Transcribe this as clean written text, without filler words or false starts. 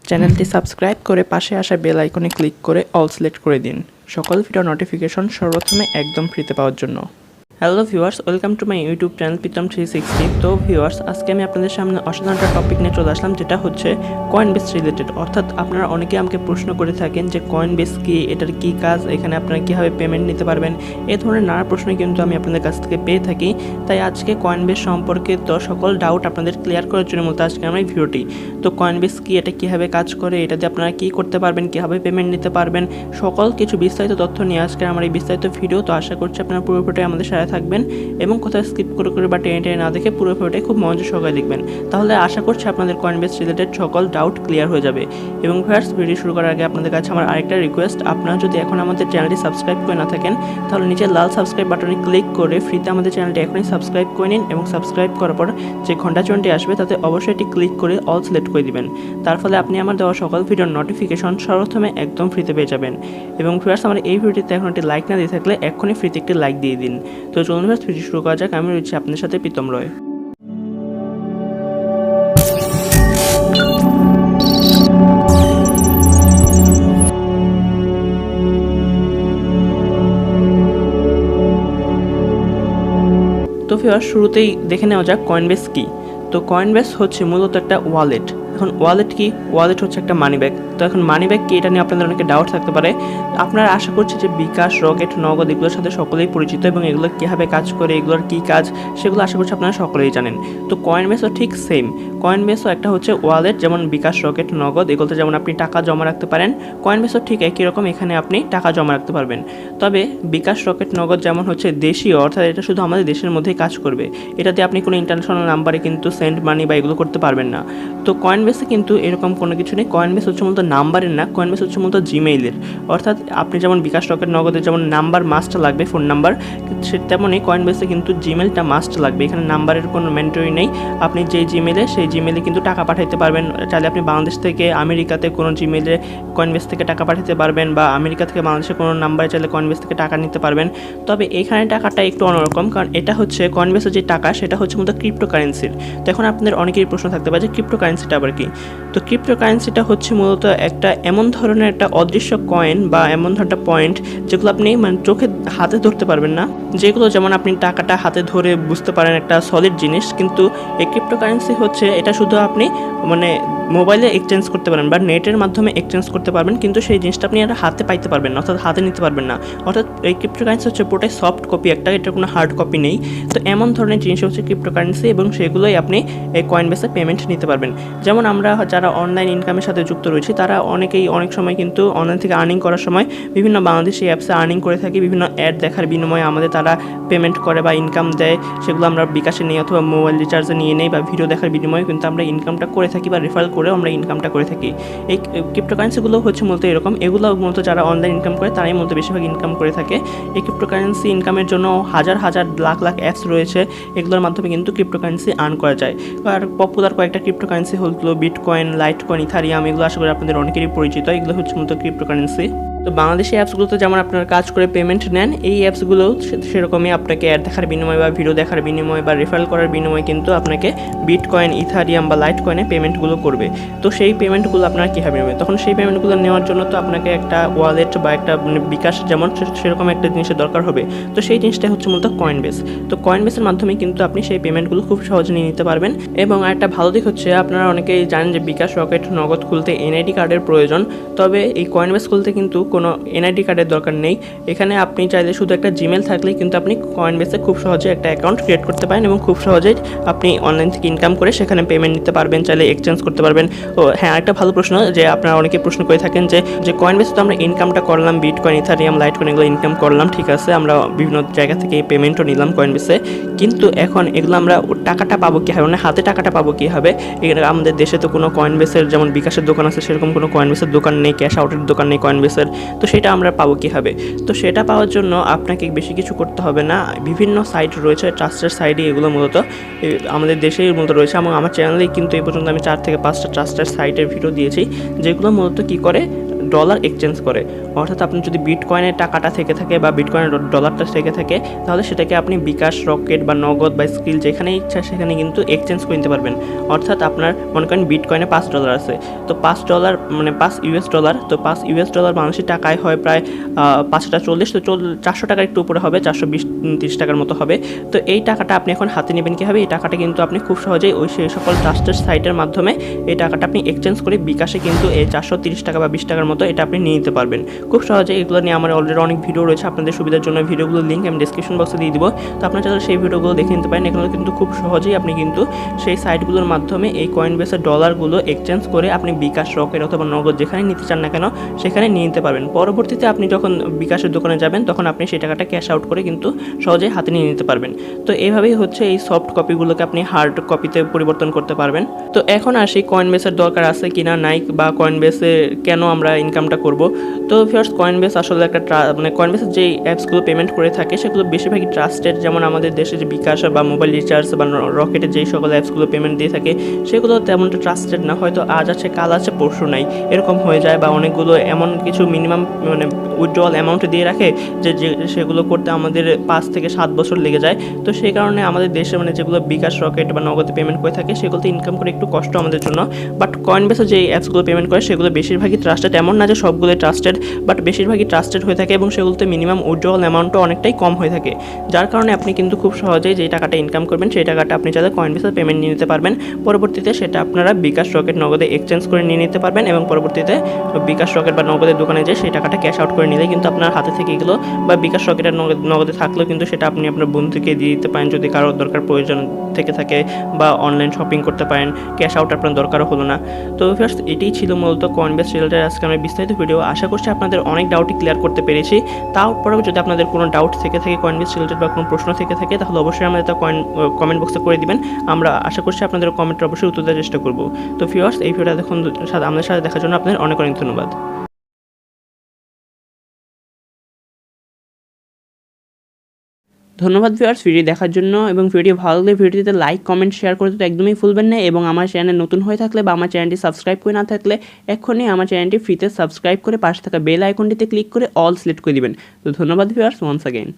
চ্যানেলটি সাবস্ক্রাইব করে পাশে আসা বেল আইকনে ক্লিক করে অল সিলেক্ট করে দিন সকল ভিডিও নোটিফিকেশন সর্বপ্রথমে একদম ফ্রিতে পাওয়ার জন্য। Hello viewers, welcome to my YouTube channel Pritom 360। তো ভিউয়ার্স, আজকে আমি আপনাদের সামনে অসাধারণ একটা টপিক নিয়ে চলে আসলাম, যেটা হচ্ছে কয়েনবেস রিলেটেড। অর্থাৎ আপনারা অনেকে আমাকে প্রশ্ন করে থাকেন যে কয়েনবেস কি, এটার কি কাজ, এখানে আপনারা কীভাবে পেমেন্ট নিতে পারবেন, এই ধরনের নানা প্রশ্নই কিন্তু আমি আপনাদের কাছ থেকে পেয়ে থাকি। তাই আজকে কয়েনবেস সম্পর্কে তো সকল ডাউট আপনাদের ক্লিয়ার করার জন্য মূলত আজকে আমার এই ভিডিওটি। তো কয়েনবেস কি, এটা কীভাবে কাজ করে, এটাতে আপনারা কী করতে পারবেন, কীভাবে পেমেন্ট নিতে পারবেন, সকল কিছু বিস্তারিত তথ্য নিয়ে আজকে আমার এই বিস্তারিত ভিডিও। তো আশা করছি আপনারা পুরো ভিডিওটাই আমাদের সাথে থাকবেন এবং কোথাও স্কিপ করে বা টেনে না দেখে পুরো ভিডিওটাই খুব মনোযোগ সহকারে দেখবেন। তাহলে আশা করছি আপনাদের কয়েনবেস রিলেটেড সকল ডাউট ক্লিয়ার হয়ে যাবে। এবং ফার্স্ট ভিডিও শুরু করার আগে আপনাদের কাছে আমার আরেকটা রিকোয়েস্ট, আপনারা যদি এখন আমাদের চ্যানেলটি সাবস্ক্রাইব করে না থাকেন তাহলে নিচে লাল সাবস্ক্রাইব বাটনে ক্লিক করে ফ্রিতে আমাদের চ্যানেলটি এখনই সাবস্ক্রাইব করে নিন এবং সাবস্ক্রাইব করার পর যে ঘন্টা চিহ্নটি আসবে তাতে অবশ্যই এটি ক্লিক করে অল সিলেক্ট করে দিবেন। তার ফলে আপনি আমার দেওয়া সকল ভিডিওর নোটিফিকেশন সর্বপ্রথমে একদম ফ্রিতে পেয়ে যাবেন। এবং ফার্স্ট আমার এই ভিডিওতে এখন একটি লাইক না দিয়ে থাকলে এখনই ফ্রিতে একটি লাইক দিয়ে দিন। তো চলুন ফার্স্ট ভিডিও শুরু করা যাক। আমি রয়েছি আপনাদের সাথে প্রীতম রয়। তো ভিউয়ার্স, শুরুতেই দেখে নেওয়া যাক কয়েনবেস কি। তো কয়েনবেস হচ্ছে মূলত একটা ওয়ালেট। এখন ওয়ালেট কি? ওয়ালেট হচ্ছে একটা মানি ব্যাগ। তো এখন মানি ব্যাগ কি, এটা নিয়ে আপনাদের অনেকে ডাউট থাকতে পারে। আপনারা আশা করছি যে বিকাশ, রকেট, নগদ এগুলোর সাথে সকলেই পরিচিত এবং এগুলো কীভাবে কাজ করে, এগুলোর কী কাজ, সেগুলো আশা করছি আপনারা সকলেই জানেন। তো কয়েনবেসও ঠিক সেম। কয়েনবেসও একটা হচ্ছে ওয়ালেট, যেমন বিকাশ, রকেট, নগদ এগুলোতে যেমন আপনি টাকা জমা রাখতে পারেন, কয়েনবেসও ঠিক একই রকম, এখানে আপনি টাকা জমা রাখতে পারবেন। তবে বিকাশ, রকেট, নগদ যেমন হচ্ছে দেশীয়, অর্থাৎ এটা শুধু আমাদের দেশের মধ্যেই কাজ করবে, এটাতে আপনি কোনো ইন্টারন্যাশনাল নাম্বারে কিন্তু সেন্ড মানি বা এগুলো করতে পারবেন না। তো কয়েনবেসে কিন্তু এরকম কোনো কিছু নেই। কয়েনবেস হচ্ছে মূলত নাম্বারের না, কয়েনবেস হচ্ছে মূলত জিমেইলের। অর্থাৎ আপনি যেমন বিকাশ, রকেট, নগদের যেমন নাম্বার মাস্ট লাগবে, ফোন নাম্বার, তেমনই কয়েনবেসে কিন্তু জিমেইলটা মাস্ট লাগবে। এখানে নাম্বারের কোনো ম্যান্ডেটরি নেই। আপনি যেই জিমেইলে, সেই জিমেইলে কিন্তু টাকা পাঠাতে পারবেন। চাইলে আপনি বাংলাদেশ থেকে আমেরিকাতে কোনো জিমেইলে কয়েনবেস থেকে টাকা পাঠাতে পারবেন, বা আমেরিকা থেকে বাংলাদেশে কোনো নাম্বারে চাইলে কয়েনবেস থেকে টাকা নিতে পারবেন। তবে এখানে টাকাটা একটু অন্যরকম, কারণ এটা হচ্ছে কয়েনবেসের যে টাকা, সেটা হচ্ছে মূলত ক্রিপ্টোকারেন্সির। তো এখন আপনাদের অনেকেরই প্রশ্ন থাকতে পারে যে ক্রিপ্টোকারেন্সিটা আবার কি। তো ক্রিপ্টোকারেন্সিটা হচ্ছে মূলত একটা এমন ধরনের একটা অদৃশ্য কয়েন বা এমন ধরনের পয়েন্ট যেগুলো আপনি চোখে হাতে ধরতে পারবেন না, যেগুলো যেমন আপনি টাকাটা হাতে ধরে বুঝতে পারেন একটা সলিড জিনিস, কিন্তু এই ক্রিপ্টোকারেন্সি হচ্ছে এটা শুধু আপনি মোবাইলে এক্সচেঞ্জ করতে পারেন বা নেটের মাধ্যমে এক্সচেঞ্জ করতে পারবেন, কিন্তু সেই জিনিসটা আপনি আর হাতে পাইতে পারবেন না, অর্থাৎ হাতে নিতে পারবেন না। অর্থাৎ এই ক্রিপ্টোকারেন্সি হচ্ছে পুরোটাই সফট কপি একটা, এটার কোনো হার্ড কপি নেই। তো এমন ধরনের জিনিস হচ্ছে ক্রিপ্টোকারেন্সি, এবং সেগুলোই আপনি এই কয়েনবেসে পেমেন্ট নিতে পারবেন। যেমন আমরা যারা অনলাইন ইনকামের সাথে যুক্ত রয়েছি, তারা অনেক সময় কিন্তু অনলাইন থেকে আর্নিং করার সময় বিভিন্ন বাংলাদেশি অ্যাপসে আর্নিং করে থাকি, বিভিন্ন অ্যাড দেখার বিনিময়ে আমাদের তারা পেমেন্ট করে বা ইনকাম দেয়। সেগুলো আমরা বিকাশে নিই অথবা মোবাইল রিচার্জে নিয়ে নেই, বা ভিডিও দেখার বিনিময়ে কিন্তু আমরা ইনকামটা করে থাকি, বা রেফারেল করেও আমরা ইনকামটা করে থাকি। এই ক্রিপ্টোকারেন্সিগুলো হচ্ছে মূলত এরকম। এগুলো মূলত যারা অনলাইন ইনকাম করে তারাই মূলত বেশিরভাগ ইনকাম করে থাকে। এই ক্রিপ্টোকারেন্সি ইনকামের জন্য হাজার লাখ অ্যাপস রয়েছে, এগুলোর মাধ্যমে কিন্তু ক্রিপ্টোকারেন্সি আর্ন করা যায়। আর পপুলার কয়েকটা ক্রিপ্টোকারেন্সি হলো বিটকয়েন, লাইটকয়েন, ইথারিয়াম, এগুলো আশা করি আপনাদের অনেকেরই পরিচিত। এগুলো হচ্ছে মূলত ক্রিপ্টোকারেন্সি। তো বাংলাদেশি অ্যাপসগুলোতে যেমন আপনারা কাজ করে পেমেন্ট নেন, এই অ্যাপসগুলোও সেরকমই আপনাকে অ্যাড দেখার বিনিময়ে বা ভিডিও দেখার বিনিময়ে বা রেফারেল করার বিনিময়ে কিন্তু আপনাকে বিটকয়েন, ইথারিয়াম বা লাইটকয়েনে পেমেন্টগুলো করবে। তো সেই পেমেন্টগুলো আপনারা কীভাবে নেবেন? তখন সেই পেমেন্টগুলো নেওয়ার জন্য তো আপনাকে একটা ওয়ালেট বা একটা বিকাশ যেমন সেরকম একটা জিনিসের দরকার হবে। তো সেই জিনিসটাই হচ্ছে মূলত কয়েনবেস। তো কয়েনবেসের মাধ্যমে কিন্তু আপনি সেই পেমেন্টগুলো খুব সহজে নিয়ে নিতে পারবেন। এবং আরেকটা ভালো দিক হচ্ছে, আপনারা অনেকেই জানেন যে বিকাশ, রকেট, নগদ খুলতে এনআইডি কার্ডের প্রয়োজন। তবে এই কয়েনবেস খুলতে কিন্তু কোনো এনআইডি কার্ডের দরকার নেই। এখানে আপনি চাইলে শুধু একটা জিমেল থাকলেই কিন্তু আপনি কয়েনবেসে খুব সহজে একটা অ্যাকাউন্ট ক্রিয়েট করতে পারেন, এবং খুব সহজেই আপনি অনলাইন থেকে ইনকাম করে সেখানে পেমেন্ট নিতে পারবেন, চাইলে এক্সচেঞ্জ করতে পারবেন। ও হ্যাঁ, একটা ভালো প্রশ্ন, যে আপনারা অনেকে প্রশ্ন করে থাকেন যে কয়েনবেসে তো আমরা ইনকামটা করলাম, বিটকয়েন, ইথারিয়াম, লাইটকয়েন এগুলো ইনকাম করলাম, ঠিক আছে, আমরা বিভিন্ন জায়গা থেকে পেমেন্টও নিলাম কয়েনবেসে, কিন্তু এখন এগুলো আমরা টাকাটা পাবো কীভাবে, হাতে টাকাটা পাবো কীভাবে? আমাদের দেশে তো কোনো কয়েনবেসের যেমন বিকাশের দোকান আছে, সেরকম কোনো কয়েনবেসের দোকান নেই, ক্যাশ আউটের দোকান নেই কয়েনবেসের। তো সেটা আমরা পাবো কীভাবে? তো সেটা পাওয়ার জন্য আপনাকে বেশি কিছু করতে হবে না। বিভিন্ন সাইট রয়েছে, ট্রাস্টেড সাইটই এগুলো মূলত আমাদের দেশেই মূলত রয়েছে, এবং আমার চ্যানেলেই কিন্তু এই পর্যন্ত আমি 4 থেকে 5টা ট্রাস্টেড সাইটের ভিডিও দিয়েছি, যেগুলো মূলত কী করে, ডলার এক্সচেঞ্জ করে। অর্থাৎ আপনার যদি বিটকয়েনের টাকাটা থেকে থাকে বা বিটকয়েনের ডলারটা থেকে থাকে, তাহলে সেটাকে আপনি বিকাশ, রকেট বা নগদ বা স্কিল যেখানে ইচ্ছা সেখানে কিন্তু এক্সচেঞ্জ করে নিতে পারবেন। অর্থাৎ আপনার মনে করেন বিটকয়েনে $5 আছে, তো $5 মানে $5 তো $5 বাংলাদেশি টাকায় হয় প্রায় 540, তো 400 টাকার একটু উপরে হবে, 420-30 টাকার মতো হবে। তো এই টাকাটা আপনি এখন হাতে নেবেন কীভাবে? এই টাকাটা কিন্তু আপনি খুব সহজেই সেই সকল ট্রাস্টেড সাইটের মাধ্যমে এই টাকাটা আপনি এক্সচেঞ্জ করে বিকাশে কিন্তু এই 430 টাকা বা 20 টাকার মতো এটা আপনি নিয়ে নিতে পারবেন খুব সহজে। এগুলো নিয়ে আমার অলরেডি অনেক ভিডিও রয়েছে, আপনাদের সুবিধার জন্য ভিডিওগুলোর লিঙ্ক আমি ডেসক্রিপশন বক্সে দিয়ে দিব, তো আপনারা চাইলে সেই ভিডিওগুলো দেখে নিতে পারেন। এগুলো কিন্তু খুব সহজেই আপনি কিন্তু সেই সাইটগুলোর মাধ্যমে এই কয়েনবেসের ডলারগুলো এক্সচেঞ্জ করে আপনি বিকাশ, রকেট অথবা নগদ যেখানে নিতে চান না কেন সেখানে নিয়ে নিতে পারবেন। পরবর্তীতে আপনি যখন বিকাশের দোকানে যাবেন তখন আপনি সেই টাকাটা ক্যাশ আউট করে কিন্তু সহজেই হাতে নিয়ে নিতে পারবেন। তো এইভাবেই হচ্ছে এই সফট কপিগুলোকে আপনি হার্ড কপিতে পরিবর্তন করতে পারবেন। তো এখন আসি কয়েনবেসের দরকার আছে কিনা নাই, বা কয়েনবেসে কেন আমরা ইনকামটা করব। তো ফার্স্ট কয়েনবেস আসলে একটা মানে কয়েনবেসের যেই অ্যাপসগুলো পেমেন্ট করে থাকে সেগুলো বেশিরভাগই ট্রাস্টেড। যেমন আমাদের দেশে যে বিকাশ বা মোবাইল রিচার্জ বা রকেটের যেই সকল অ্যাপসগুলো পেমেন্ট দিয়ে থাকে সেগুলো তেমনটা ট্রাস্টেড না, হয়তো আজ আছে কাল আছে পরশু নাই এরকম হয়ে যায়, বা অনেকগুলো এমন কিছু মিনিমাম মানে উইথড্রয়াল অ্যামাউন্ট দিয়ে রাখে যে সেগুলো করতে আমাদের 5 থেকে 7 বছর লেগে যায়। তো সেই কারণে আমাদের দেশে মানে যেগুলো বিকাশ, রকেট বা নগদে পেমেন্ট করে থাকে সেগুলোতে ইনকাম করে একটু কষ্ট আমাদের জন্য। বাট কয়েনবেসে যে অ্যাপসগুলো পেমেন্ট করে সেগুলো বেশিরভাগই ট্রাস্টেড, এমন না যে সবগুলোই ট্রাস্টেড, বাট বেশিরভাগই ট্রাস্টেড হয়ে থাকে এবং সেগুলোতে মিনিমাম উইথড্রয়াল অ্যামাউন্টও অনেকটাই কম হয়ে থাকে, যার কারণে আপনি কিন্তু খুব সহজেই যে টাকাটা ইনকাম করবেন সেই টাকাটা আপনি চাইলে কয়েনবেসে পেমেন্ট নিয়ে নিতে পারবেন। পরবর্তীতে সেটা আপনারা বিকাশ, রকেট, নগদে এক্সচেঞ্জ করে নিয়ে নিতে পারবেন এবং পরবর্তীতে বিকাশ, রকেট বা নগদের দোকানে যেয়ে সেই টাকাটা ক্যাশ আউট করে নিলে কিন্তু আপনার হাতে থেকে এগুলো, বা বিকাশ, রকেটের নগদে থাকলেও কিন্তু সেটা আপনি আপনার বন্ধুকে দিয়ে দিতে পারেন যদি কারোর দরকার প্রয়োজন থেকে থাকে, বা অনলাইন শপিং করতে পারেন, ক্যাশ আউট আপনার দরকারও হলো না। তো ফার্স্ট এটাই ছিল মূলত কয়েনবেস রিলেটেড আজকে আমার বিস্তারিত ভিডিও। আশা করছি আপনাদের অনেক ডাউটই ক্লিয়ার করতে পেরেছি। তারপরেও যদি আপনাদের কোনো ডাউট থেকে থাকে কয়েনবেস রিলেটেড বা কোনো প্রশ্ন থেকে থাকে তাহলে অবশ্যই আমাদের তা কমেন্ট বক্সে করে দিবেন। আমরা আশা করছি আপনাদের কমেন্টের অবশ্যই উত্তর দেওয়ার চেষ্টা করব। তো ভিউয়ার্স, এই ভিডিওটা দেখুন আমাদের সাথে দেখার জন্য আপনাদের অনেক অনেক ধন্যবাদ। ধন্যবাদ ভিউয়ার্স ভিডিও দেখার জন্য, এবং ভিডিও ভালো লাগলে ভিডিওতে লাইক, কমেন্ট, শেয়ার করতে তো একদমই ভুলবেন না। এবং আমার চ্যানেল নতুন হয়ে থাকলে বা আমার চ্যানেলটি সাবস্ক্রাইব করে না থাকলে এক্ষুনি আমার চ্যানেলটি ফ্রিতে সাবস্ক্রাইব করে পাশে থাকা বেল আইকনটিতে ক্লিক করে অল সিলেক্ট করে দিবেন। তো ধন্যবাদ ভিউয়ার্স ওয়ান্স অ্যাগেইন।